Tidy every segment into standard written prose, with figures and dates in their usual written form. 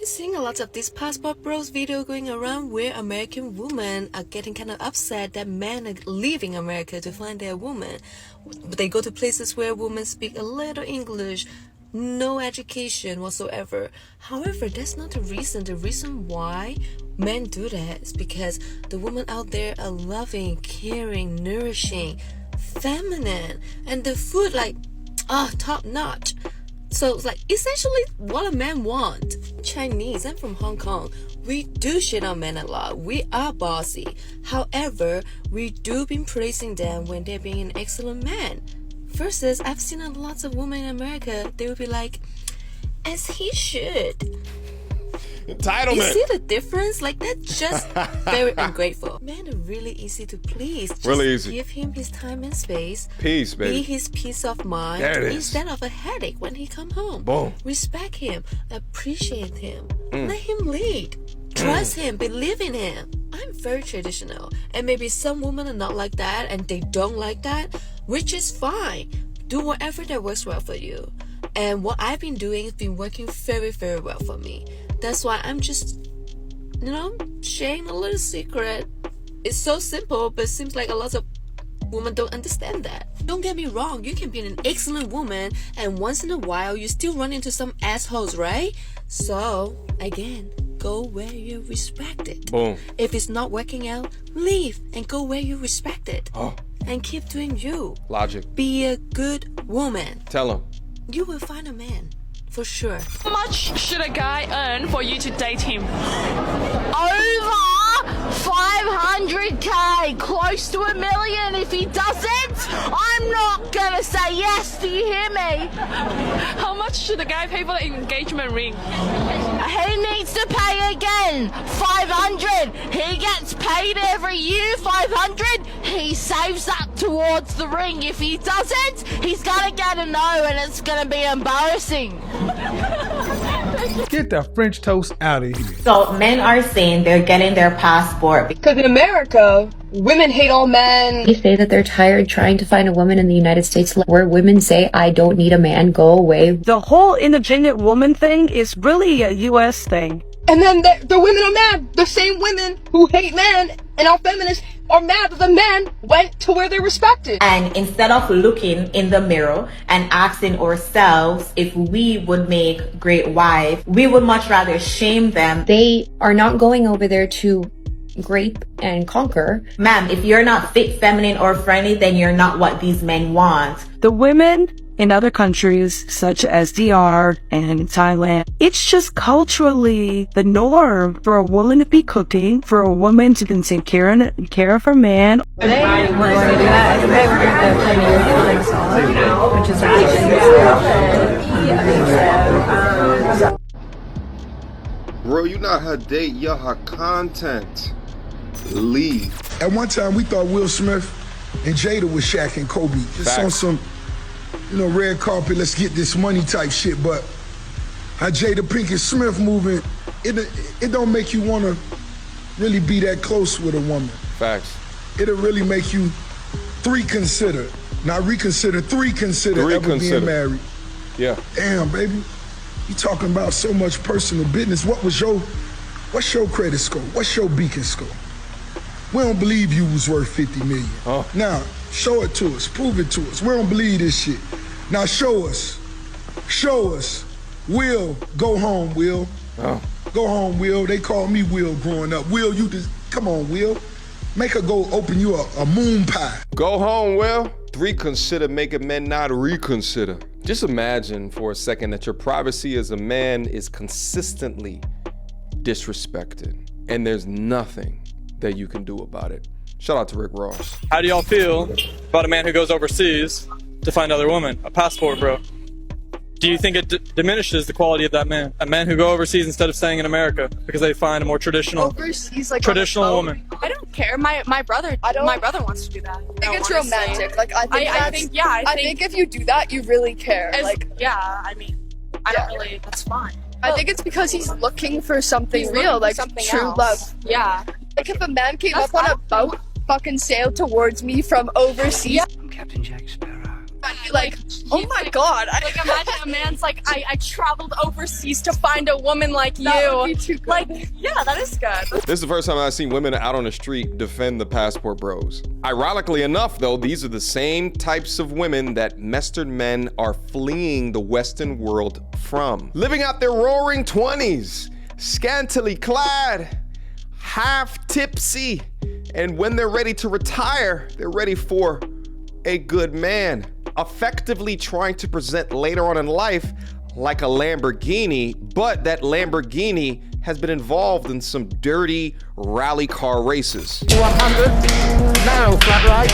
seeing a lot of these passport bros video going around where American women are getting kind of upset that men are leaving America to find their woman. They go to places where women speak a little English, no education whatsoever. However, that's not the reason. The reason why men do that is because the women out there are loving, caring, nourishing, feminine, and the food top notch. So it's like essentially what a man want. Chinese, I'm from Hong Kong. We do shit on men a lot. We are bossy. However, we do been praising them when they're being an excellent man. Versus, I've seen a lots of women in America, they would be like, as he should. Entitlement. You see the difference? Like, that's just very ungrateful. Men are really easy to please. Just really easy. Give him his time and space. Peace, baby. Be his peace of mind. There it is. Instead of a headache when he come home. Boom. Respect him. Appreciate him. Let him lead. Trust him. Believe in him. I'm very traditional. And maybe some women are not like that and they don't like that, which is fine. Do whatever that works well for you. And what I've been doing has been working very, very well for me. That's why I'm just, sharing a little secret. It's so simple, but it seems like a lot of women don't understand that. Don't get me wrong, you can be an excellent woman, and once in a while, you still run into some assholes, right? So, again, go where you're respected. Boom. If it's not working out, leave and go where you're respected. Oh. And keep doing you. Logic. Be a good woman. Tell him. You will find a man. For sure. How much should a guy earn for you to date him? Over 500k, close to $1 million. If he doesn't, I'm not gonna say yes. Do you hear me? How much should a guy pay for the engagement ring? He needs to pay again. 500. He gets paid every year. 500. He saves that towards the ring. If he doesn't, he's gonna get a no, and it's gonna be embarrassing. Get that French toast out of here. So men are saying they're getting their passport because in America, women hate all men. They say that they're tired trying to find a woman in the United States where women say, I don't need a man, go away. The whole independent woman thing is really a U.S. thing. And then the women are mad. The same women who hate men and are feminists are mad that the men went to where they're respected. And instead of looking in the mirror and asking ourselves if we would make great wives, we would much rather shame them. They are not going over there to grape and conquer. Ma'am, if you're not fit, feminine, or friendly, then you're not what these men want. The women in other countries, such as DR and Thailand, it's just culturally the norm for a woman to be cooking, for a woman to be taking care of her man. Today, we're going to do that. Today, we're going to play music, which is really Bro, you not her date, you're her content. Leave. At one time, we thought Will Smith and Jada was Shaq and Kobe. Just on some, red carpet, let's get this money type shit. But how Jada Pinkett Smith moving, it don't make you want to really be that close with a woman. Facts. It'll really make you consider, not reconsider, consider ever being married. Yeah. Damn, baby. You talking about so much personal business. What's your credit score? What's your beacon score? We don't believe you was worth 50 million. Now, show it to us. Prove it to us. We don't believe this shit. Now, show us. Will, go home, Will. Go home, Will. They called me Will growing up. Will, you just, come on, Will. Make her go open you a moon pie. Go home, Will. Reconsider, making men not reconsider. Just imagine for a second that your privacy as a man is consistently disrespected, and there's nothing that you can do about it. Shout out to Rick Ross. How do y'all feel about a man who goes overseas to find another woman? A passport, bro. Do you think it diminishes the quality of that man? A man who go overseas instead of staying in America because they find a more traditional woman. I don't care. My brother wants to do that. I think it's romantic. Like I think if you do that, you really care. I don't really. That's fine. I think it's because he's looking for something real, like true love. Yeah. Like if a man came up on a boat, fucking sailed towards me from overseas. I'm Captain Jack Sparrow. be like, oh my god. Like, imagine a man's like, I traveled overseas to find a woman like you. That would be too good. Like, yeah, that is good. This is the first time I've seen women out on the street defend the passport bros. Ironically enough, though, these are the same types of women that Western men are fleeing the Western world from. Living out their roaring 20s, scantily clad, half tipsy, and when they're ready to retire, they're ready for a good man. Effectively trying to present later on in life like a Lamborghini, but that Lamborghini has been involved in some dirty rally car races. 100, now flat right,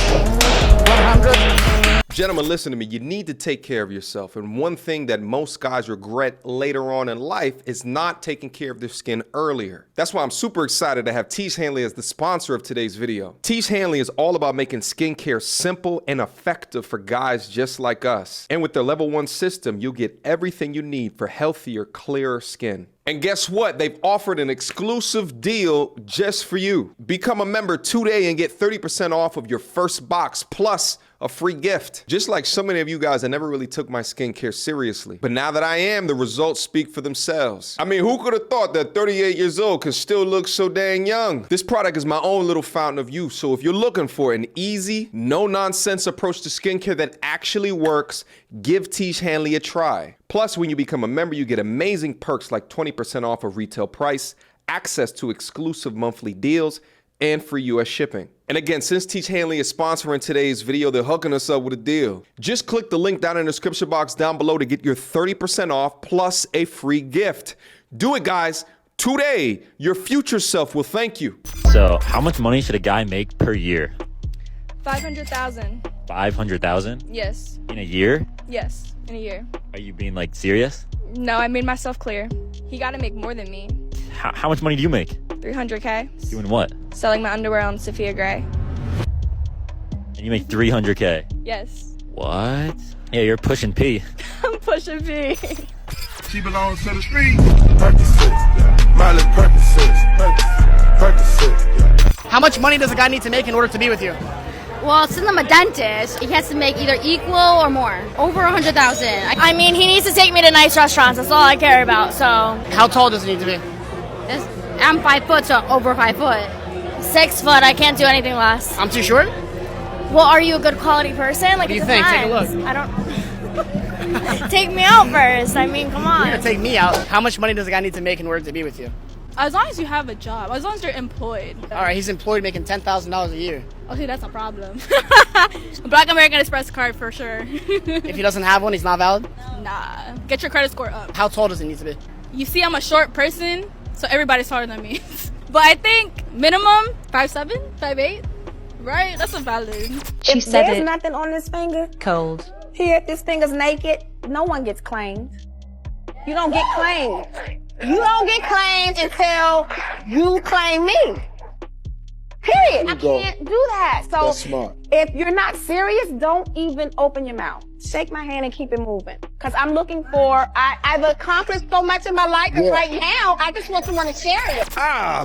100. Gentlemen, listen to me. You need to take care of yourself. And one thing that most guys regret later on in life is not taking care of their skin earlier. That's why I'm super excited to have Tiege Hanley as the sponsor of today's video. Tiege Hanley is all about making skincare simple and effective for guys just like us. And with their level 1 system, you'll get everything you need for healthier, clearer skin. And guess what? They've offered an exclusive deal just for you. Become a member today and get 30% off of your first box plus a free gift. Just like so many of you guys, I never really took my skincare seriously. But now that I am, the results speak for themselves. I mean, who could have thought that 38 years old could still look so dang young? This product is my own little fountain of youth. So if you're looking for an easy, no-nonsense approach to skincare that actually works, give Tiege Hanley a try. Plus, when you become a member, you get amazing perks like 20% off of retail price, access to exclusive monthly deals, and free US shipping. And again, since Tiege Hanley is sponsoring today's video, they're hooking us up with a deal. Just click the link down in the description box down below to get your 30% off plus a free gift. Do it, guys. Today, your future self will thank you. So, how much money should a guy make per year? 500,000. 500,000? Yes. In a year? Yes, in a year. Are you being like serious? No, I made myself clear. He gotta make more than me. How much money do you make? 300K. Doing what? Selling my underwear on Sophia Gray. And you make 300K? Yes. What? Yeah, you're pushing P. I'm pushing P. She belongs to the street. Miley How much money does a guy need to make in order to be with you? Well, since I'm a dentist, he has to make either equal or more. Over 100,000. I mean, he needs to take me to nice restaurants. That's all I care about, so. How tall does he need to be? I'm 5 foot, so over 5 foot. 6 foot, I can't do anything less. I'm too short? Well, are you a good quality person? Like, what do you think? Take a look. I don't. Take me out first. I mean, come on. You're gonna take me out. How much money does a guy need to make in order to be with you? As long as you have a job, as long as you're employed. All right, he's employed making $10,000 a year. Okay, that's a problem. Black American Express card for sure. If he doesn't have one, he's not valid? Nah. Get your credit score up. How tall does he need to be? You see, I'm a short person, so everybody's taller than me. But I think minimum 5'7", 5'8", right? That's a valid. She if said there's nothing on this finger, Cold. Here, if this finger's naked, no one gets claimed. You don't get claimed. You don't get claimed until you claim me. Period. I can't do that. So that's smart. If you're not serious, don't even open your mouth. Shake my hand and keep it moving. Because I'm looking for, I've accomplished so much in my life, and right now, I just want someone to share it.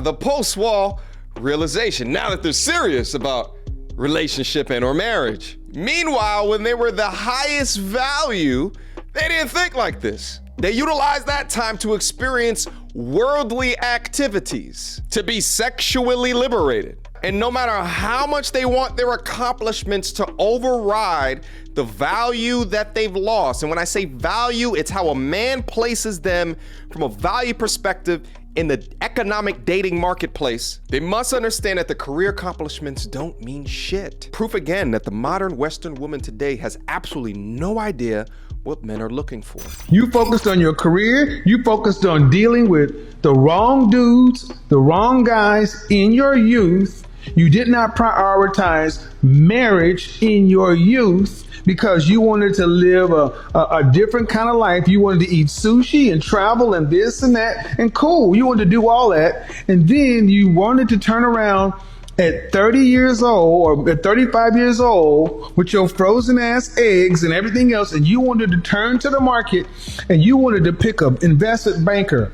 The Postwall realization. Now that they're serious about relationship and or marriage. Meanwhile, when they were the highest value, they didn't think like this. They utilized that time to experience worldly activities, to be sexually liberated. And no matter how much they want their accomplishments to override the value that they've lost. And when I say value, it's how a man places them from a value perspective in the economic dating marketplace. They must understand that the career accomplishments don't mean shit. Proof again that the modern Western woman today has absolutely no idea what men are looking for. You focused on your career. You focused on dealing with the wrong dudes, the wrong guys in your youth. You did not prioritize marriage in your youth because you wanted to live a different kind of life. You wanted to eat sushi and travel and this and that and cool. You wanted to do all that. And then you wanted to turn around at 30 years old or at 35 years old with your frozen ass eggs and everything else. And you wanted to turn to the market and you wanted to pick up investment banker.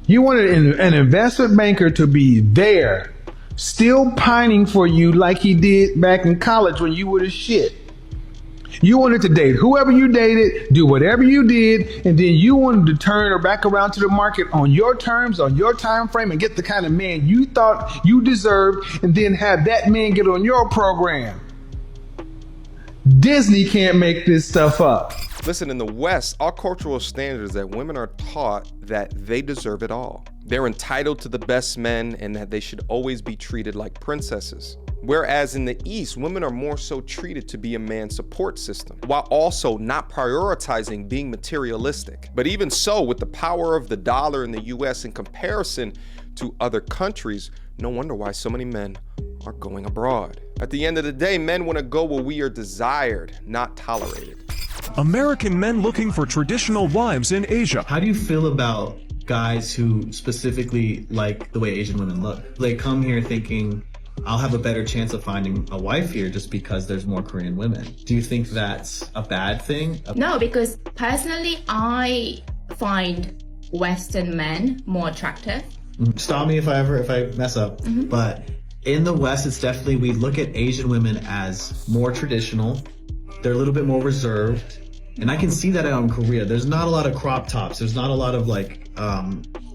You wanted an investment banker to be there, still pining for you like he did back in college when you were the shit. You wanted to date whoever you dated, do whatever you did, and then you wanted to turn her back around to the market on your terms, on your time frame, and get the kind of man you thought you deserved, and then have that man get on your program. Disney can't make this stuff up. Listen, in the West, our cultural standard is that women are taught that they deserve it all. They're entitled to the best men and that they should always be treated like princesses. Whereas in the East, women are more so treated to be a man's support system, while also not prioritizing being materialistic. But even so, with the power of the dollar in the US in comparison to other countries, no wonder why so many men are going abroad. At the end of the day, men want to go where we are desired, not tolerated. American men looking for traditional wives in Asia. How do you feel about guys who specifically like the way Asian women look? They come here thinking, I'll have a better chance of finding a wife here just because there's more Korean women. Do you think that's a bad thing? No, because personally, I find Western men more attractive. Stop me if I mess up, but in the West, it's definitely, we look at Asian women as more traditional. They're a little bit more reserved. And I can see that out in Korea. There's not a lot of crop tops. There's not a lot of like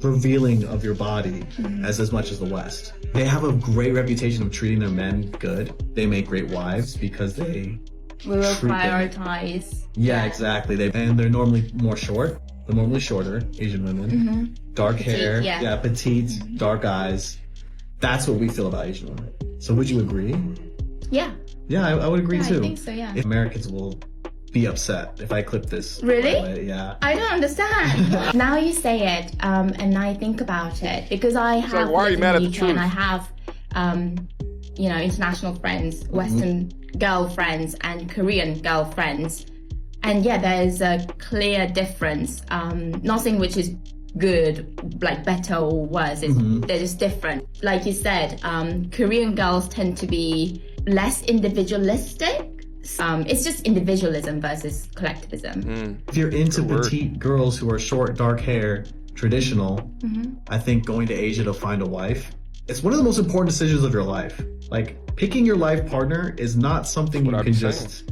revealing of your body as much as the West. They have a great reputation of treating their men good. They make great wives because they we will prioritize. Yeah, exactly. And they're normally more short. They're normally shorter, Asian women. Dark petite, hair, yeah, petite, dark eyes. That's what we feel about Asian women. So would you agree? Yeah. Yeah, I would agree too. I think so, yeah. If Americans will be upset if I clip this. Really? Right away, yeah. I don't understand. Now you say it, and I think about it because I have why are you mad at the truth? And I have, you know, international friends, Western girlfriends, and Korean girlfriends, and yeah, there is a clear difference. Nothing which is good, like better or worse. They're just different. Like you said, Korean girls tend to be less individualistic. It's just individualism versus collectivism. If you're into petite girls who are short, dark hair, traditional, I think going to Asia to find a wife, it's one of the most important decisions of your life. Like, picking your life partner is not something you can just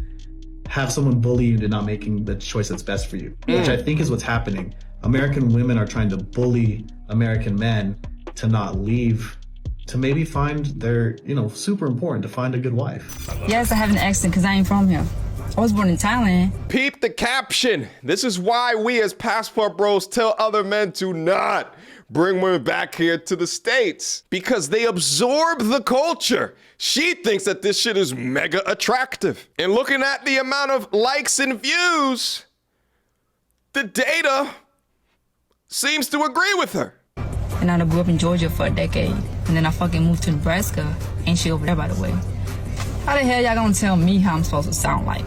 have someone bully you into not making the choice that's best for you, which I think is what's happening. American women are trying to bully American men to not leave, to maybe find their, you know, super important to find a good wife. Yes, I have an accent because I ain't from here. I was born in Thailand. Peep the caption. This is why we as Passport Bros tell other men to not bring women back here to the States, because they absorb the culture. She thinks that this shit is mega attractive. And looking at the amount of likes and views, the data seems to agree with her. And I grew up in Georgia for a decade. And then I fucking moved to Nebraska. Ain't she over there, by the way? How the hell y'all gonna tell me how I'm supposed to sound like?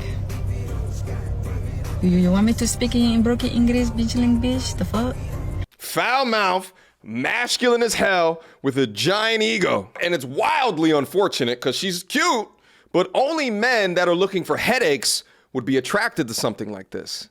You want me to speak in broken English, bitch? The fuck? Foul mouth, masculine as hell, with a giant ego. And it's wildly unfortunate because she's cute, but only men that are looking for headaches would be attracted to something like this.